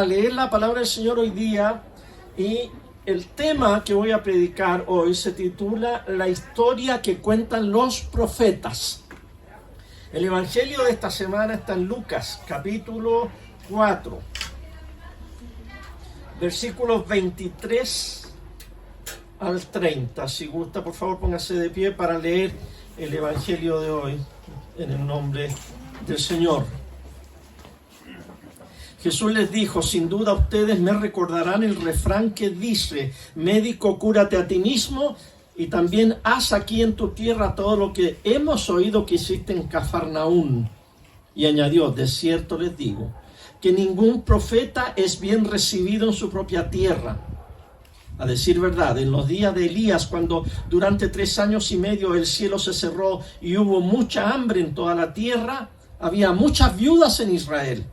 para leer la palabra del Señor hoy día, y el tema que voy a predicar hoy se titula La historia que cuentan los profetas. El evangelio de esta semana está en Lucas, capítulo 4, versículos 23 al 30. Si gusta, por favor, póngase de pie para leer el evangelio de hoy en el nombre del Señor. Jesús les dijo: sin duda ustedes me recordarán el refrán que dice: médico, cúrate a ti mismo, y también haz aquí en tu tierra todo lo que hemos oído que hiciste en Cafarnaún. Y añadió: de cierto les digo que ningún profeta es bien recibido en su propia tierra. A decir verdad, en los días de Elías, cuando durante 3 años y medio el cielo se cerró y hubo mucha hambre en toda la tierra, había muchas viudas en Israel.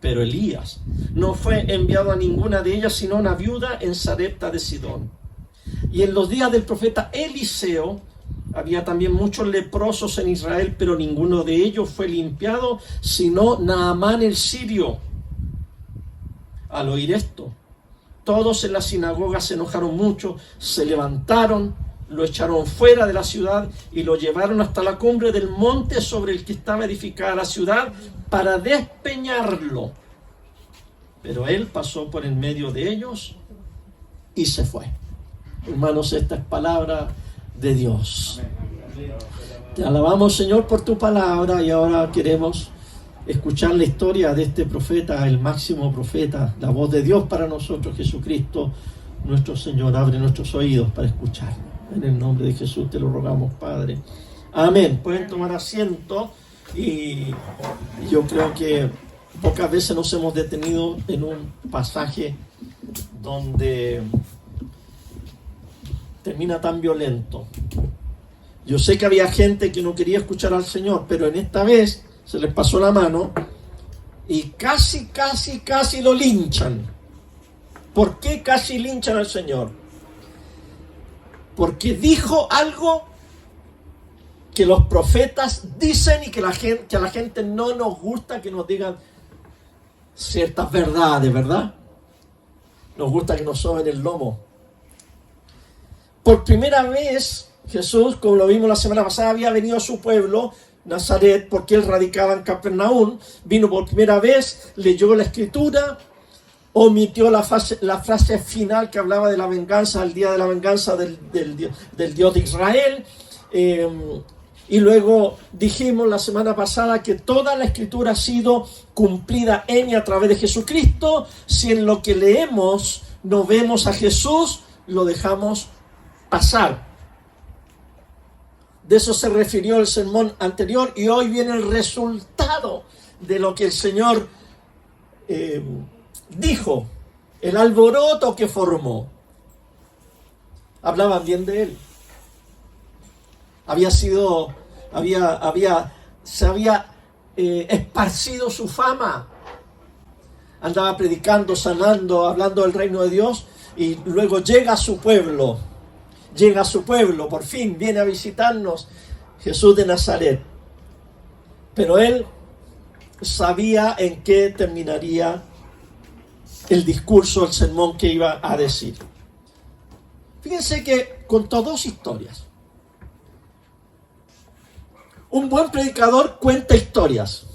Pero Elías no fue enviado a ninguna de ellas, sino a una viuda en Sarepta de Sidón. Y en los días del profeta Eliseo había también muchos leprosos en Israel, pero ninguno de ellos fue limpiado, sino Naamán el sirio. Al oír esto, todos en la sinagoga se enojaron mucho, se levantaron, lo echaron fuera de la ciudad y lo llevaron hasta la cumbre del monte sobre el que estaba edificada la ciudad para despeñarlo. Pero él pasó por en medio de ellos y se fue. Hermanos, esta es palabra de Dios. Te alabamos, Señor, por tu palabra, y ahora queremos escuchar la historia de este profeta, el máximo profeta, la voz de Dios para nosotros, Jesucristo, nuestro Señor. Abre nuestros oídos para escuchar. En el nombre de Jesús te lo rogamos, Padre. Amén. Pueden tomar asiento, y yo creo que pocas veces nos hemos detenido en un pasaje donde termina tan violento. Yo sé que había gente que no quería escuchar al Señor, pero en esta vez se les pasó la mano y casi lo linchan. ¿Por qué casi linchan al Señor? Porque dijo algo que los profetas dicen y que a la gente no nos gusta que nos digan ciertas verdades, ¿verdad? Nos gusta que nos soben el lomo. Por primera vez Jesús, como lo vimos la semana pasada, había venido a su pueblo, Nazaret, porque él radicaba en Cafarnaún. Vino por primera vez, leyó la escritura, omitió la frase final que hablaba de la venganza, el día de la venganza del Dios de Israel. Y luego dijimos la semana pasada que toda la escritura ha sido cumplida en y a través de Jesucristo. Si en lo que leemos no vemos a Jesús, lo dejamos pasar. De eso se refirió el sermón anterior, y hoy viene el resultado de lo que el Señor dijo, el alboroto que formó. Hablaban bien de él. Se había esparcido su fama. Andaba predicando, sanando, hablando del reino de Dios, y luego llega a su pueblo, por fin viene a visitarnos Jesús de Nazaret. Pero él sabía en qué terminaría el discurso, el sermón que iba a decir. Fíjense que contó 2 historias. Un buen predicador cuenta historias.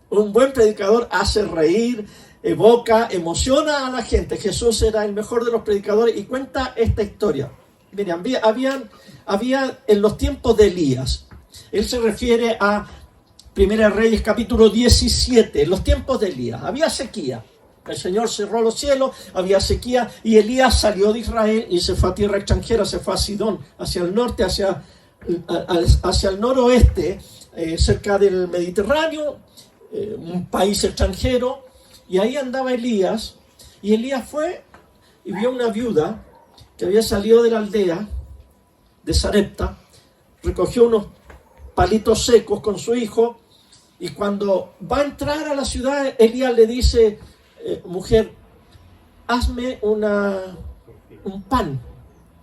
Un buen predicador hace reír, evoca, emociona a la gente. Jesús era el mejor de los predicadores y cuenta esta historia. Miren, había en los tiempos de Elías. Él se refiere a Primera Reyes capítulo 17. En los tiempos de Elías había sequía. El Señor cerró los cielos, había sequía, y Elías salió de Israel y se fue a tierra extranjera, se fue a Sidón, hacia el norte, hacia el noroeste, cerca del Mediterráneo, un país extranjero. Y ahí andaba Elías, y Elías fue y vio una viuda que había salido de la aldea de Sarepta, recogió unos palitos secos con su hijo, y cuando va a entrar a la ciudad, Elías le dice: mujer, hazme un pan,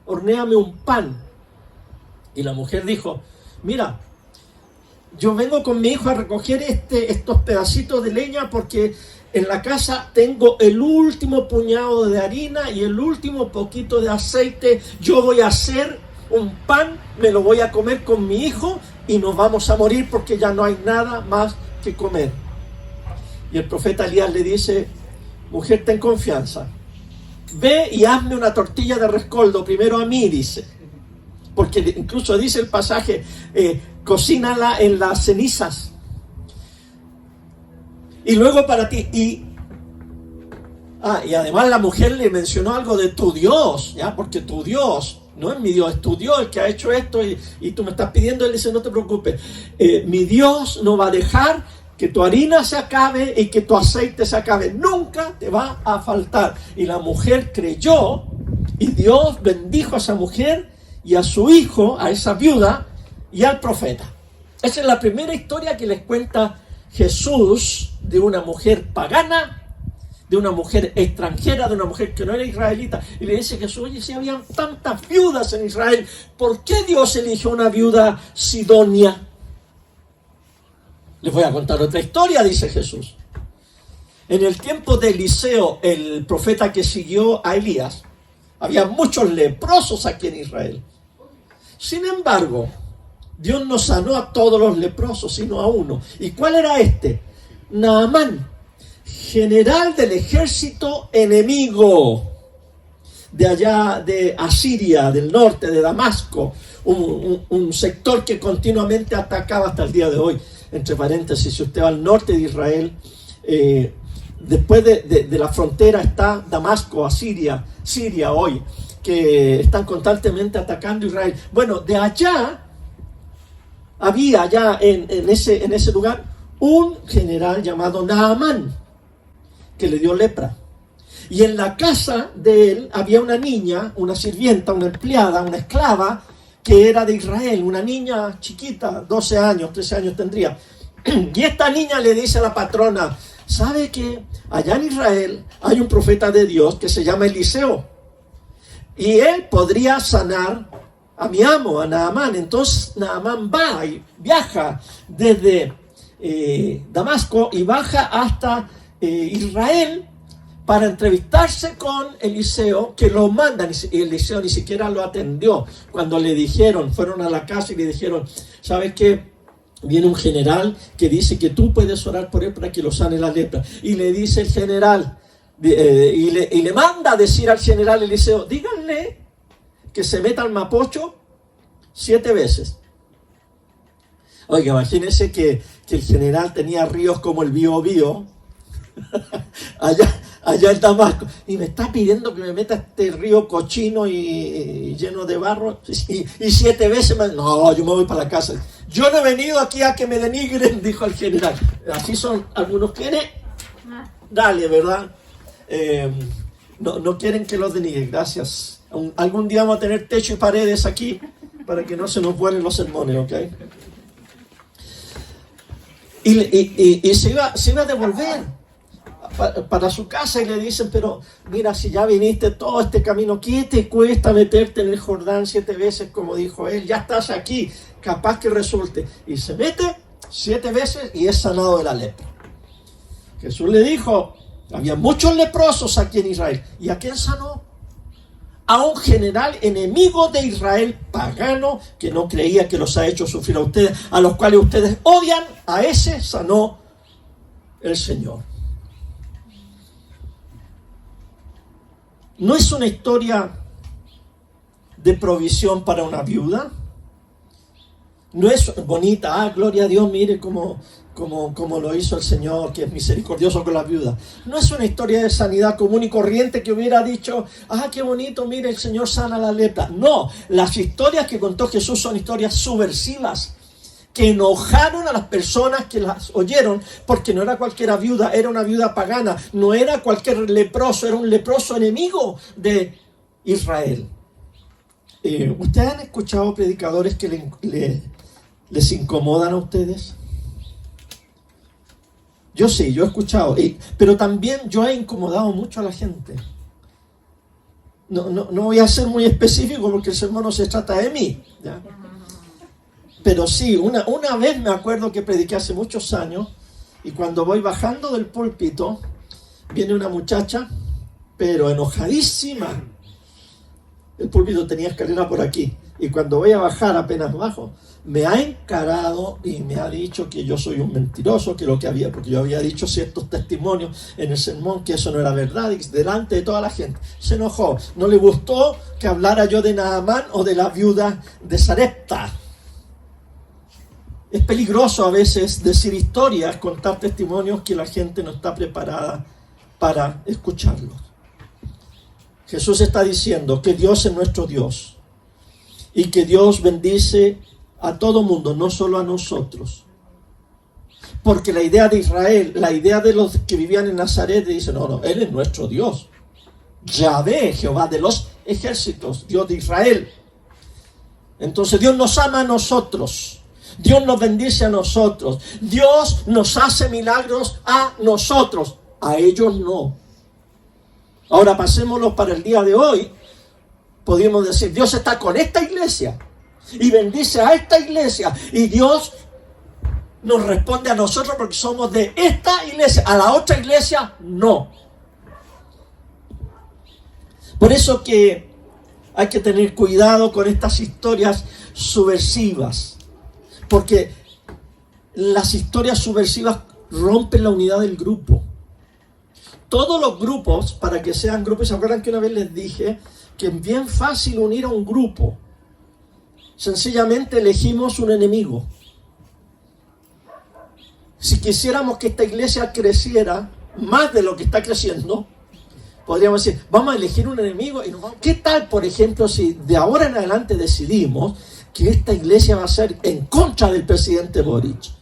hornéame un pan. Y la mujer dijo: mira, yo vengo con mi hijo a recoger estos pedacitos de leña porque en la casa tengo el último puñado de harina y el último poquito de aceite. Yo voy a hacer un pan, me lo voy a comer con mi hijo y nos vamos a morir porque ya no hay nada más que comer. Y el profeta Elías le dice: mujer, ten confianza. Ve y hazme una tortilla de rescoldo primero a mí, dice. Porque incluso dice el pasaje, cocínala en las cenizas. Y luego para ti. Y además la mujer le mencionó algo de tu Dios, ¿ya? Porque tu Dios no es mi Dios, es tu Dios el que ha hecho esto y tú me estás pidiendo. Él dice: no te preocupes, mi Dios no va a dejar que tu harina se acabe y que tu aceite se acabe. Nunca te va a faltar. Y la mujer creyó y Dios bendijo a esa mujer y a su hijo, a esa viuda y al profeta. Esa es la primera historia que les cuenta Jesús de una mujer pagana, de una mujer extranjera, de una mujer que no era israelita. Y le dice Jesús: oye, si habían tantas viudas en Israel, ¿por qué Dios eligió una viuda sidonia? Les voy a contar otra historia, dice Jesús. En el tiempo de Eliseo, el profeta que siguió a Elías, había muchos leprosos aquí en Israel. Sin embargo, Dios no sanó a todos los leprosos, sino a uno. ¿Y cuál era este? Naamán, general del ejército enemigo de allá de Asiria, del norte, de Damasco, un sector que continuamente atacaba hasta el día de hoy. Entre paréntesis, si usted va al norte de Israel, después de la frontera está Damasco, Asiria, Siria hoy, que están constantemente atacando a Israel. Bueno, de allá había allá en ese lugar un general llamado Naamán, que le dio lepra. Y en la casa de él había una niña, una sirvienta, una empleada, una esclava, que era de Israel, una niña chiquita, 12 años, 13 años tendría. Y esta niña le dice a la patrona: ¿sabe que allá en Israel hay un profeta de Dios que se llama Eliseo? Y él podría sanar a mi amo, a Naamán. Entonces Naamán va y viaja desde Damasco y baja hasta Israel para entrevistarse con Eliseo, que lo mandan. Y Eliseo ni siquiera lo atendió. Cuando le dijeron, fueron a la casa y le dijeron: ¿sabes qué? Viene un general que dice que tú puedes orar por él para que lo sane la lepra. Y le dice el general, y le manda a decir al general Eliseo: díganle que se meta al Mapocho 7 veces. Oiga, imagínense que el general tenía ríos como el Biobío, allá en Damasco, y me está pidiendo que me meta este río cochino y lleno de barro, y 7 veces no, yo me voy para la casa. Yo no he venido aquí a que me denigren, dijo el general. Así son algunos. ¿Quieren? Dale, ¿verdad? No quieren que los denigren. Gracias. Algún día vamos a tener techo y paredes aquí para que no se nos vuelen los sermones, ¿ok? Y se iba a devolver para su casa y le dicen: pero mira, si ya viniste todo este camino, ¿qué te cuesta meterte en el Jordán 7 veces como dijo él? Ya estás aquí, capaz que resulte. Y se mete 7 veces y es sanado de la lepra. Jesús le dijo: había muchos leprosos aquí en Israel. ¿Y a quién sanó? A un general enemigo de Israel, pagano, que no creía, que los ha hecho sufrir a ustedes, a los cuales ustedes odian. A ese sanó el Señor. ¿No es una historia de provisión para una viuda? No es bonita, gloria a Dios, mire cómo lo hizo el Señor, que es misericordioso con las viudas. No es una historia de sanidad común y corriente que hubiera dicho: qué bonito, mire, el Señor sana la lepra. No, las historias que contó Jesús son historias subversivas, que enojaron a las personas que las oyeron, porque no era cualquier viuda, era una viuda pagana, no era cualquier leproso, era un leproso enemigo de Israel. ¿Ustedes han escuchado predicadores que les incomodan a ustedes? Yo sí, yo he escuchado, pero también yo he incomodado mucho a la gente. No voy a ser muy específico porque el sermón no se trata de mí, ¿ya? Pero sí, una vez me acuerdo que prediqué hace muchos años, y cuando voy bajando del púlpito, Viene una muchacha, pero enojadísima. El púlpito tenía escalera por aquí. Y cuando voy a bajar, apenas bajo, me ha encarado y me ha dicho que yo soy un mentiroso, que lo que había, porque yo había dicho ciertos testimonios en el sermón, que eso no era verdad, y delante de toda la gente. Se enojó. No le gustó que hablara yo de Naamán o de la viuda de Sarepta. Es peligroso a veces decir historias, contar testimonios que la gente no está preparada para escucharlos. Jesús está diciendo que Dios es nuestro Dios y que Dios bendice a todo mundo, no solo a nosotros. Porque la idea de Israel, la idea de los que vivían en Nazaret, dice, no, Él es nuestro Dios. Yahvé, Jehová de los ejércitos, Dios de Israel. Entonces Dios nos ama a nosotros. Dios nos bendice a nosotros. Dios nos hace milagros a nosotros. A ellos no. Ahora pasémoslo para el día de hoy. Podríamos decir, Dios está con esta iglesia y bendice a esta iglesia. Y Dios nos responde a nosotros porque somos de esta iglesia. A la otra iglesia, no. Por eso que hay que tener cuidado con estas historias subversivas. Porque las historias subversivas rompen la unidad del grupo. Todos los grupos, para que sean grupos, ¿se acuerdan que una vez les dije que es bien fácil unir a un grupo? Sencillamente elegimos un enemigo. Si quisiéramos que esta iglesia creciera más de lo que está creciendo, podríamos decir, vamos a elegir un enemigo. ¿Qué tal, por ejemplo, si de ahora en adelante decidimos que esta iglesia va a ser en contra del presidente Boric?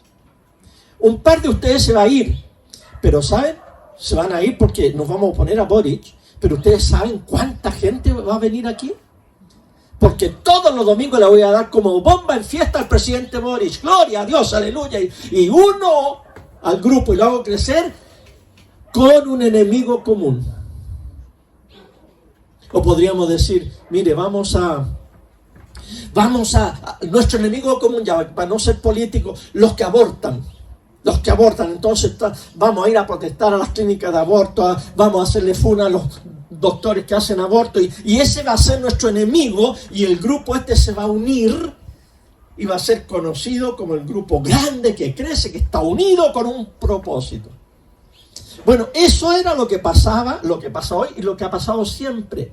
Un par de ustedes se va a ir, pero ¿saben? Se van a ir porque nos vamos a oponer a Boric, pero ustedes saben cuánta gente va a venir aquí. Porque todos los domingos le voy a dar como bomba en fiesta al presidente Boric. Gloria a Dios, aleluya. Y uno al grupo y lo hago crecer con un enemigo común. O podríamos decir, mire, vamos a nuestro enemigo común, ya para no ser político, los que abortan, entonces vamos a ir a protestar a las clínicas de aborto, vamos a hacerle funa a los doctores que hacen aborto, y ese va a ser nuestro enemigo, y el grupo este se va a unir, y va a ser conocido como el grupo grande que crece, que está unido con un propósito. Bueno, eso era lo que pasaba, lo que pasa hoy, y lo que ha pasado siempre.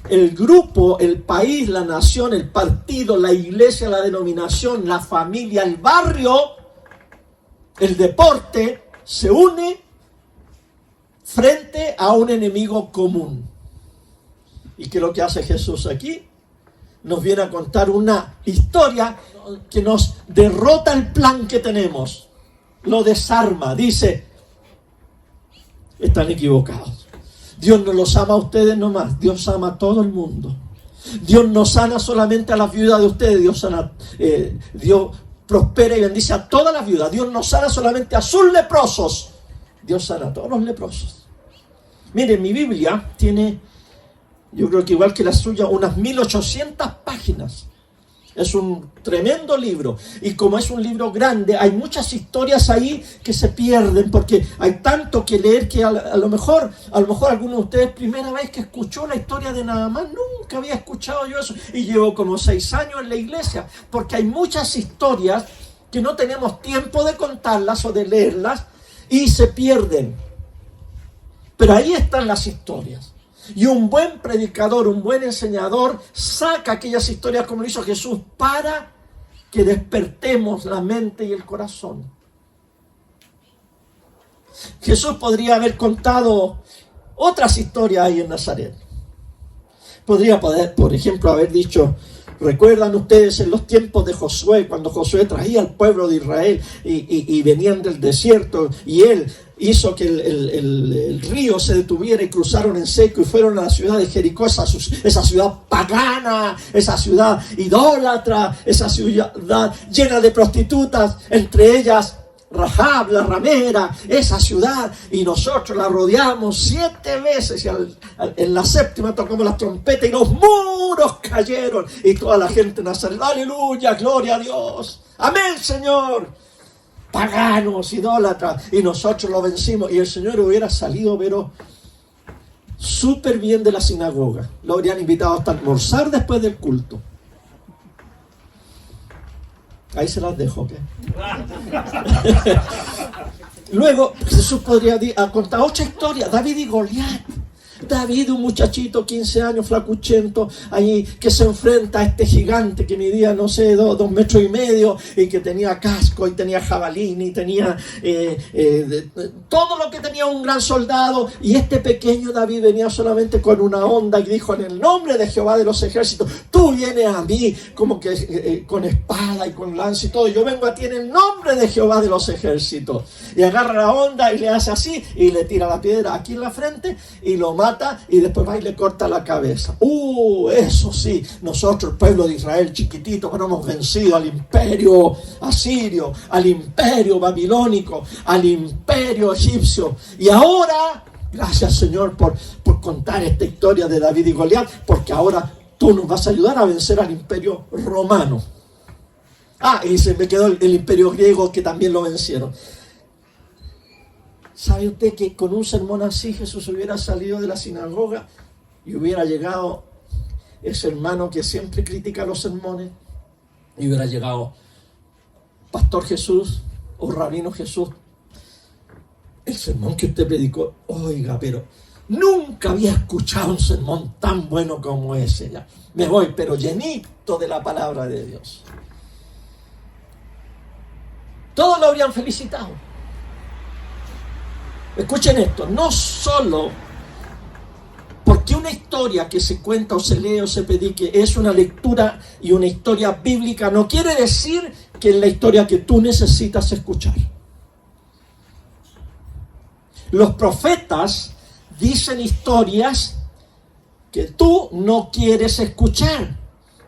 El grupo, el país, la nación, el partido, la iglesia, la denominación, la familia, el barrio, el deporte, se une frente a un enemigo común. ¿Y qué es lo que hace Jesús aquí? Nos viene a contar una historia que nos derrota el plan que tenemos. Lo desarma. Dice, están equivocados. Dios no los ama a ustedes nomás. Dios ama a todo el mundo. Dios no sana solamente a las viudas de ustedes. Dios prospera y bendice a todas las viudas. Dios no sana solamente a sus leprosos. Dios sana a todos los leprosos. Miren, mi Biblia tiene, yo creo que igual que la suya, unas 1800 páginas. Es un tremendo libro. Y como es un libro grande, hay muchas historias ahí que se pierden porque hay tanto que leer que a lo mejor alguno de ustedes, primera vez que escuchó la historia de Naamán, nunca había escuchado yo eso. Y llevo como 6 años en la iglesia, porque hay muchas historias que no tenemos tiempo de contarlas o de leerlas y se pierden. Pero ahí están las historias. Y un buen predicador, un buen enseñador, saca aquellas historias como lo hizo Jesús para que despertemos la mente y el corazón. Jesús podría haber contado otras historias ahí en Nazaret. Podría, por ejemplo, haber dicho, ¿recuerdan ustedes en los tiempos de Josué, cuando Josué traía al pueblo de Israel y venían del desierto y él hizo que el río se detuviera y cruzaron en seco y fueron a la ciudad de Jericó, esa ciudad pagana, esa ciudad idólatra, esa ciudad llena de prostitutas, entre ellas Rahab, la ramera, esa ciudad, y nosotros la rodeamos 7 veces y en la 7ª tocamos las trompetas y los muros cayeron y toda la gente nazaret, aleluya, gloria a Dios, amén Señor. paganos, idólatras, y nosotros lo vencimos. Y el Señor hubiera salido, pero súper bien de la sinagoga. Lo habrían invitado hasta almorzar después del culto. Ahí se las dejo, ¿ok? Luego Jesús podría contar otra historia. David y Goliat. David, un muchachito, 15 años, flacuchento, ahí que se enfrenta a este gigante que medía, no sé, 2 metros y medio, y que tenía casco, y tenía jabalín, y tenía todo lo que tenía un gran soldado. Y este pequeño David venía solamente con una onda y dijo: en el nombre de Jehová de los ejércitos, tú vienes a mí como que con espada y con lanza y todo. Yo vengo a ti en el nombre de Jehová de los ejércitos. Y agarra la onda y le hace así, y le tira la piedra aquí en la frente, y lo mata. Y después va y le corta la cabeza. Eso sí, nosotros, el pueblo de Israel chiquitito, pero hemos vencido al imperio asirio, al imperio babilónico, al imperio egipcio. Y ahora, gracias Señor por contar esta historia de David y Goliat, porque ahora tú nos vas a ayudar a vencer al imperio romano. Y se me quedó el imperio griego, que también lo vencieron. ¿Sabe usted que con un sermón así Jesús hubiera salido de la sinagoga y hubiera llegado ese hermano que siempre critica los sermones, y hubiera llegado Pastor Jesús o Rabino Jesús? El sermón que usted predicó, oiga, pero nunca había escuchado un sermón tan bueno como ese. Ya me voy, pero llenito de la palabra de Dios. Todos lo habrían felicitado. Escuchen esto, no solo porque una historia que se cuenta o se lee o se predique es una lectura y una historia bíblica, no quiere decir que es la historia que tú necesitas escuchar. Los profetas dicen historias que tú no quieres escuchar,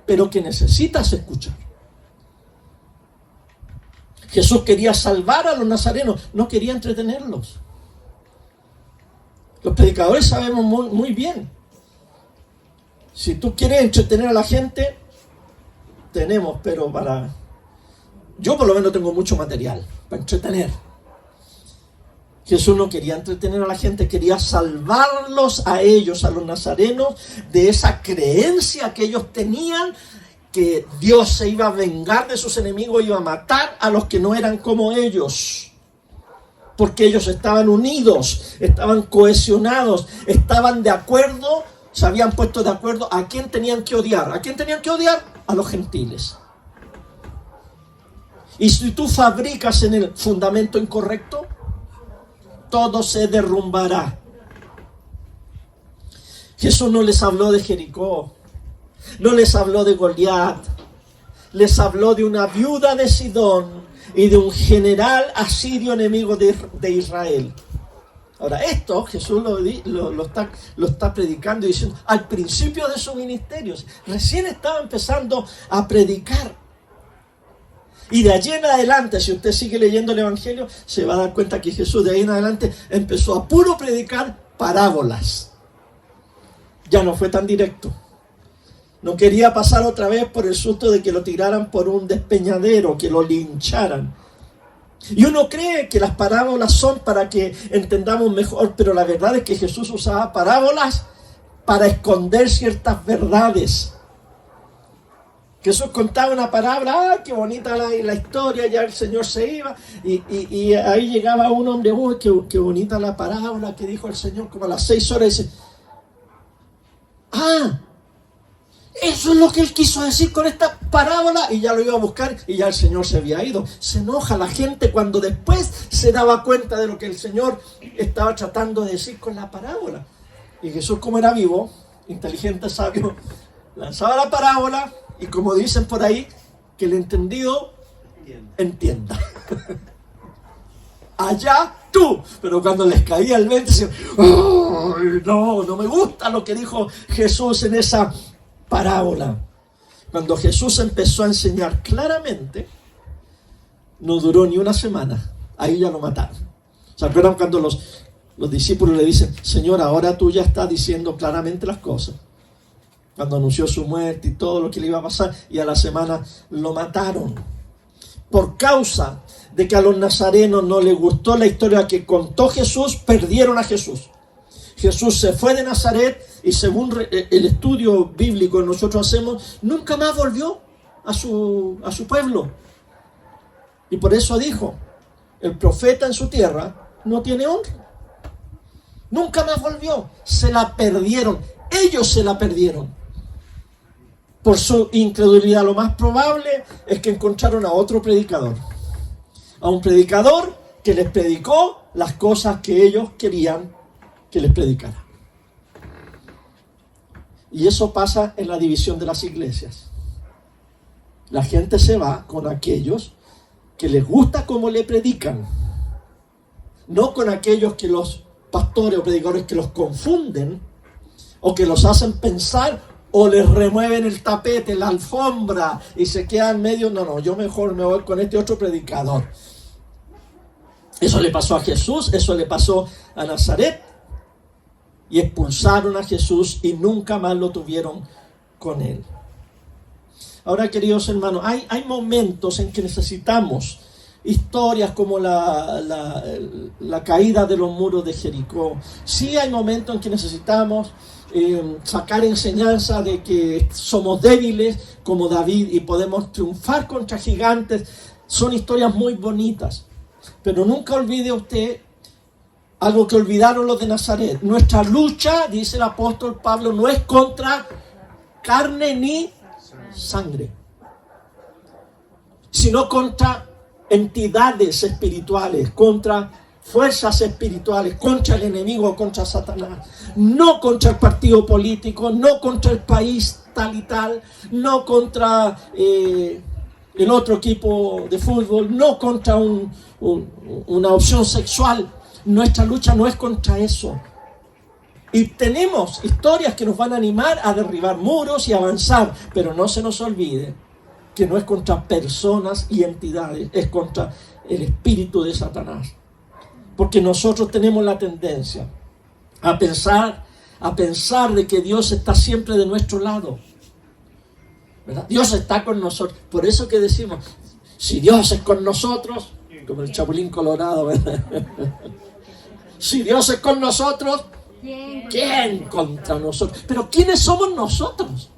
pero que necesitas escuchar. Jesús quería salvar a los nazarenos, no quería entretenerlos. Los predicadores sabemos muy bien. Si tú quieres entretener a la gente, tenemos, pero yo por lo menos tengo mucho material para entretener. Jesús no quería entretener a la gente, quería salvarlos a ellos, a los nazarenos, de esa creencia que ellos tenían, que Dios se iba a vengar de sus enemigos, iba a matar a los que no eran como ellos. Porque ellos estaban unidos, estaban cohesionados, estaban de acuerdo, se habían puesto de acuerdo a quién tenían que odiar. ¿A quién tenían que odiar? A los gentiles. Y si tú fabricas en el fundamento incorrecto, todo se derrumbará. Jesús no les habló de Jericó, no les habló de Goliat, les habló de una viuda de Sidón y de un general asirio enemigo de Israel. Ahora, esto Jesús lo está predicando y diciendo al principio de su ministerio. Recién estaba empezando a predicar. Y de allí en adelante, si usted sigue leyendo el Evangelio, se va a dar cuenta que Jesús de ahí en adelante empezó a puro predicar parábolas. Ya no fue tan directo. No quería pasar otra vez por el susto de que lo tiraran por un despeñadero, que lo lincharan. Y uno cree que las parábolas son para que entendamos mejor, pero la verdad es que Jesús usaba parábolas para esconder ciertas verdades. Jesús contaba una parábola, qué bonita la historia, ya el Señor se iba, y ahí llegaba un hombre, qué bonita la parábola que dijo el Señor, como a las 6 horas, y dice, eso es lo que él quiso decir con esta parábola, y ya lo iba a buscar y ya el Señor se había ido. Se enoja la gente cuando después se daba cuenta de lo que el Señor estaba tratando de decir con la parábola. Y Jesús, como era vivo, inteligente, sabio, lanzaba la parábola y, como dicen por ahí, que el entendido entienda. Allá tú. Pero cuando les caía el 20, decían, no me gusta lo que dijo Jesús en esa parábola. Cuando Jesús empezó a enseñar claramente, no duró ni una semana. Ahí ya lo mataron. ¿Se acuerdan cuando los discípulos le dicen, Señor, ahora tú ya estás diciendo claramente las cosas? Cuando anunció su muerte y todo lo que le iba a pasar, y a la semana lo mataron. por causa de que a los nazarenos no les gustó la historia que contó Jesús, perdieron a Jesús. Jesús se fue de Nazaret y según el estudio bíblico que nosotros hacemos, nunca más volvió a su pueblo. Y por eso dijo, el profeta en su tierra no tiene honra. Nunca más volvió. Se la perdieron. Ellos se la perdieron. Por su incredulidad, lo más probable es que encontraron a otro predicador. A un predicador que les predicó las cosas que ellos querían que les predicara. Y eso pasa en la división de las iglesias. La gente se va con aquellos que les gusta cómo le predican, no con aquellos que los pastores o predicadores que los confunden o que los hacen pensar o les remueven el tapete, la alfombra y se quedan medio, no, yo mejor me voy con este otro predicador. Eso le pasó a Jesús, eso le pasó a Nazaret y expulsaron a Jesús y nunca más lo tuvieron con él. Ahora, queridos hermanos, hay momentos en que necesitamos historias como la caída de los muros de Jericó. Sí hay momentos en que necesitamos sacar enseñanza de que somos débiles como David y podemos triunfar contra gigantes. Son historias muy bonitas, pero nunca olvide usted algo que olvidaron los de Nazaret. Nuestra lucha, dice el apóstol Pablo, no es contra carne ni sangre, sino contra entidades espirituales, contra fuerzas espirituales, contra el enemigo, contra Satanás, no contra el partido político, no contra el país tal y tal, no contra el otro equipo de fútbol, no contra una opción sexual. Nuestra lucha no es contra eso. Y tenemos historias que nos van a animar a derribar muros y avanzar, pero no se nos olvide que no es contra personas y entidades, es contra el espíritu de Satanás. Porque nosotros tenemos la tendencia a pensar de que Dios está siempre de nuestro lado, ¿verdad? Dios está con nosotros. Por eso que decimos, si Dios es con nosotros, como el Chapulín Colorado, ¿verdad? Si Dios es con nosotros, ¿quién contra nosotros? Pero ¿quiénes somos nosotros?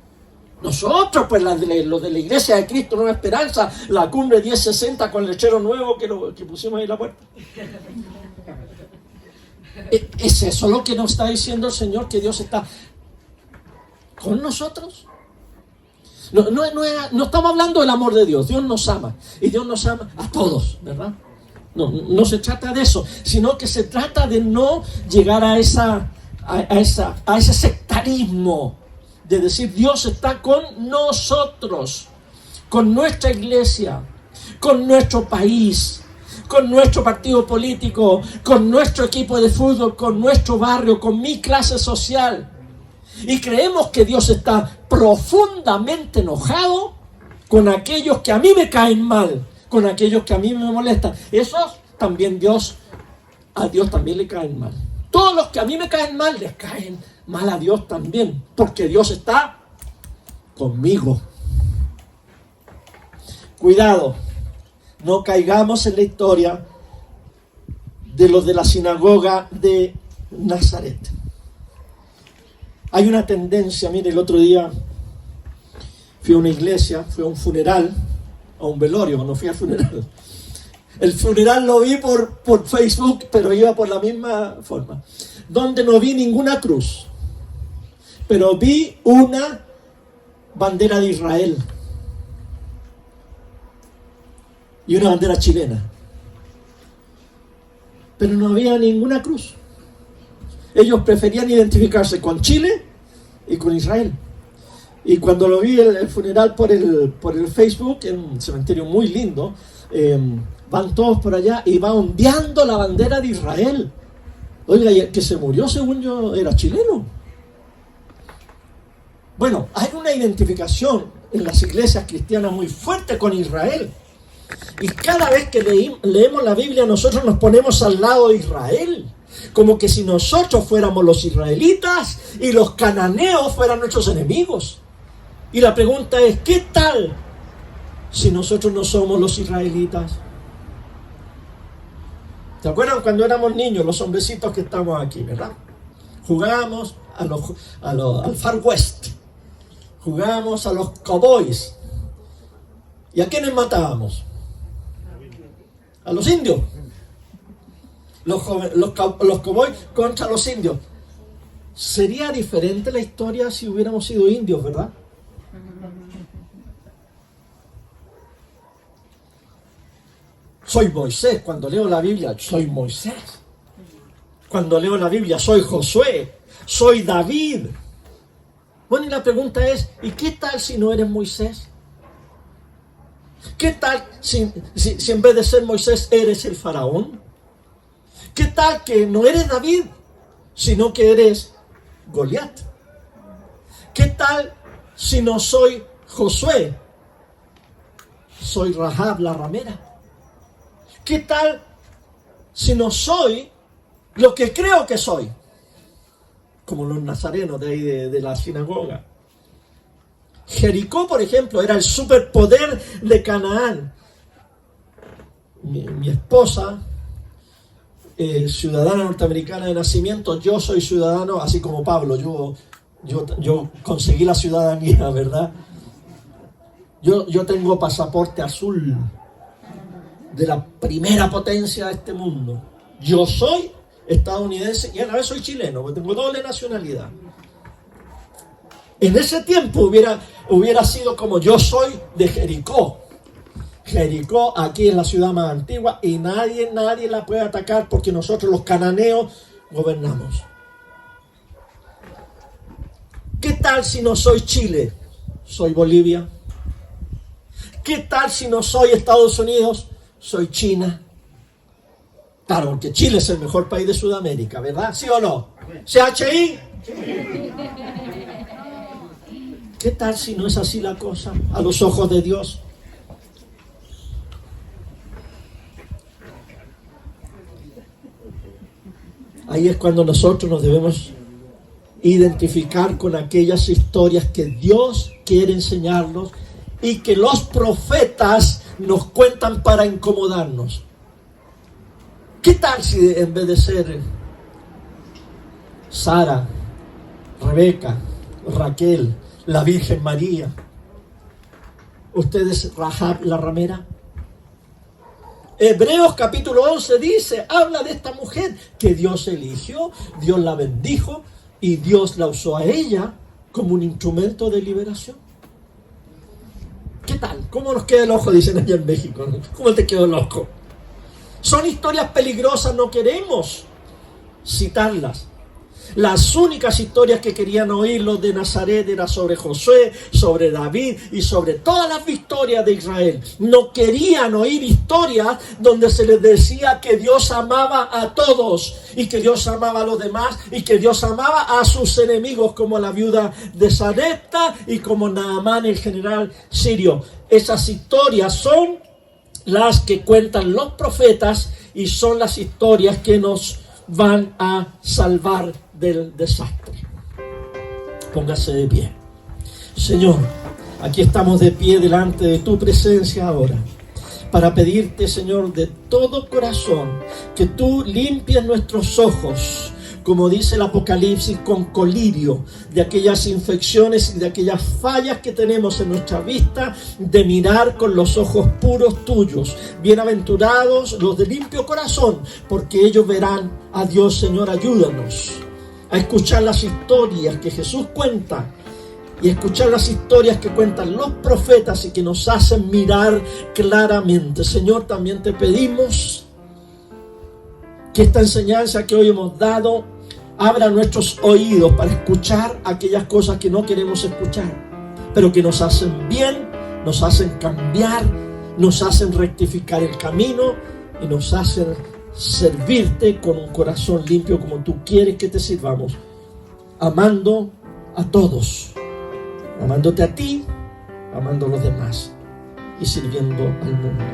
Nosotros, pues los de la Iglesia de Cristo Nueva Esperanza, la Cumbre 1060 con el lechero nuevo que pusimos ahí en la puerta. ¿Es eso lo que nos está diciendo el Señor, que Dios está con nosotros? No estamos hablando del amor de Dios. Dios nos ama. Y Dios nos ama a todos, ¿verdad? No se trata de eso, sino que se trata de no llegar a ese sectarismo de decir Dios está con nosotros, con nuestra iglesia, con nuestro país, con nuestro partido político, con nuestro equipo de fútbol, con nuestro barrio, con mi clase social. Y creemos que Dios está profundamente enojado con aquellos que a mí me caen mal, con aquellos que a mí me molestan. Esos también a Dios también le caen mal. Todos los que a mí me caen mal, les caen mal a Dios también, porque Dios está conmigo. Cuidado, no caigamos en la historia de los de la sinagoga de Nazaret. Hay una tendencia, mire, el otro día fui a una iglesia, fui a un funeral, a un velorio, no fui al funeral. El funeral lo vi por Facebook, pero iba por la misma forma, donde no vi ninguna cruz, pero vi una bandera de Israel y una bandera chilena, pero no había ninguna cruz. Ellos preferían identificarse con Chile y con Israel. Y cuando lo vi el funeral por el Facebook, en un cementerio muy lindo, van todos por allá y va ondeando la bandera de Israel. Oiga, y el que se murió, según yo, era chileno. Bueno, hay una identificación en las iglesias cristianas muy fuerte con Israel. Y cada vez que leemos la Biblia, nosotros nos ponemos al lado de Israel. Como que si nosotros fuéramos los israelitas y los cananeos fueran nuestros enemigos. Y la pregunta es, ¿qué tal si nosotros no somos los israelitas? ¿Se acuerdan cuando éramos niños, los hombrecitos que estamos aquí, verdad? Jugábamos al Far West. Jugábamos a los cowboys. ¿Y a quiénes matábamos? A los indios. Los cowboys contra los indios. Sería diferente la historia si hubiéramos sido indios, ¿verdad? Soy Moisés. Cuando leo la Biblia, soy Moisés. Cuando leo la Biblia, soy Josué. Soy David. Bueno, y la pregunta es, ¿y qué tal si no eres Moisés? ¿Qué tal si en vez de ser Moisés eres el faraón? ¿Qué tal que no eres David, sino que eres Goliat? ¿Qué tal si no soy Josué? Soy Rahab la ramera. ¿Qué tal si no soy lo que creo que soy? Como los nazarenos de ahí de la sinagoga. Jericó, por ejemplo, era el superpoder de Canaán. Mi esposa, ciudadana norteamericana de nacimiento, yo soy ciudadano, así como Pablo, yo conseguí la ciudadanía, ¿verdad? Yo tengo pasaporte azul de la primera potencia de este mundo. Yo soy estadounidense y a la vez soy chileno, porque tengo doble nacionalidad. En ese tiempo hubiera sido como yo soy de Jericó. Jericó aquí es la ciudad más antigua y nadie la puede atacar porque nosotros los cananeos gobernamos. ¿Qué tal si no soy Chile? Soy Bolivia. ¿Qué tal si no soy Estados Unidos? Soy China. Claro, porque Chile es el mejor país de Sudamérica, ¿verdad? ¿Sí o no? ¿CHI? ¿Qué tal si no es así la cosa a los ojos de Dios? Ahí es cuando nosotros nos debemos identificar con aquellas historias que Dios quiere enseñarnos y que los profetas nos cuentan para incomodarnos. ¿Qué tal si en vez de ser Sara, Rebeca, Raquel, la Virgen María, usted es Rahab la ramera? Hebreos capítulo 11 dice, habla de esta mujer que Dios eligió, Dios la bendijo y Dios la usó a ella como un instrumento de liberación. ¿Qué tal? ¿Cómo nos queda el ojo? Dicen allá en México. ¿Cómo te quedó el ojo? Son historias peligrosas, no queremos citarlas. Las únicas historias que querían oír los de Nazaret era sobre Josué, sobre David y sobre todas las victorias de Israel. No querían oír historias donde se les decía que Dios amaba a todos y que Dios amaba a los demás y que Dios amaba a sus enemigos, como la viuda de Sarepta y como Naamán, el general sirio. Esas historias son las que cuentan los profetas y son las historias que nos van a salvar del desastre. Póngase de pie. Señor, aquí estamos de pie delante de tu presencia ahora para pedirte, Señor, de todo corazón que tú limpies nuestros ojos, como dice el Apocalipsis, con colirio, de aquellas infecciones y de aquellas fallas que tenemos en nuestra vista, de mirar con los ojos puros tuyos. Bienaventurados los de limpio corazón, porque ellos verán a Dios. Señor, ayúdanos a escuchar las historias que Jesús cuenta y escuchar las historias que cuentan los profetas y que nos hacen mirar claramente. Señor, también te pedimos que esta enseñanza que hoy hemos dado abra nuestros oídos para escuchar aquellas cosas que no queremos escuchar, pero que nos hacen bien, nos hacen cambiar, nos hacen rectificar el camino y nos hacen servirte con un corazón limpio como tú quieres que te sirvamos, amando a todos, amándote a ti, amando a los demás y sirviendo al mundo.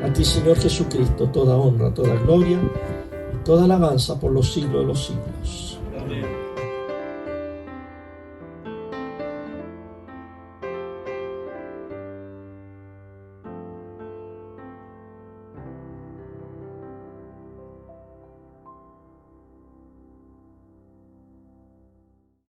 A ti, Señor Jesucristo, toda honra, toda gloria y toda alabanza por los siglos de los siglos.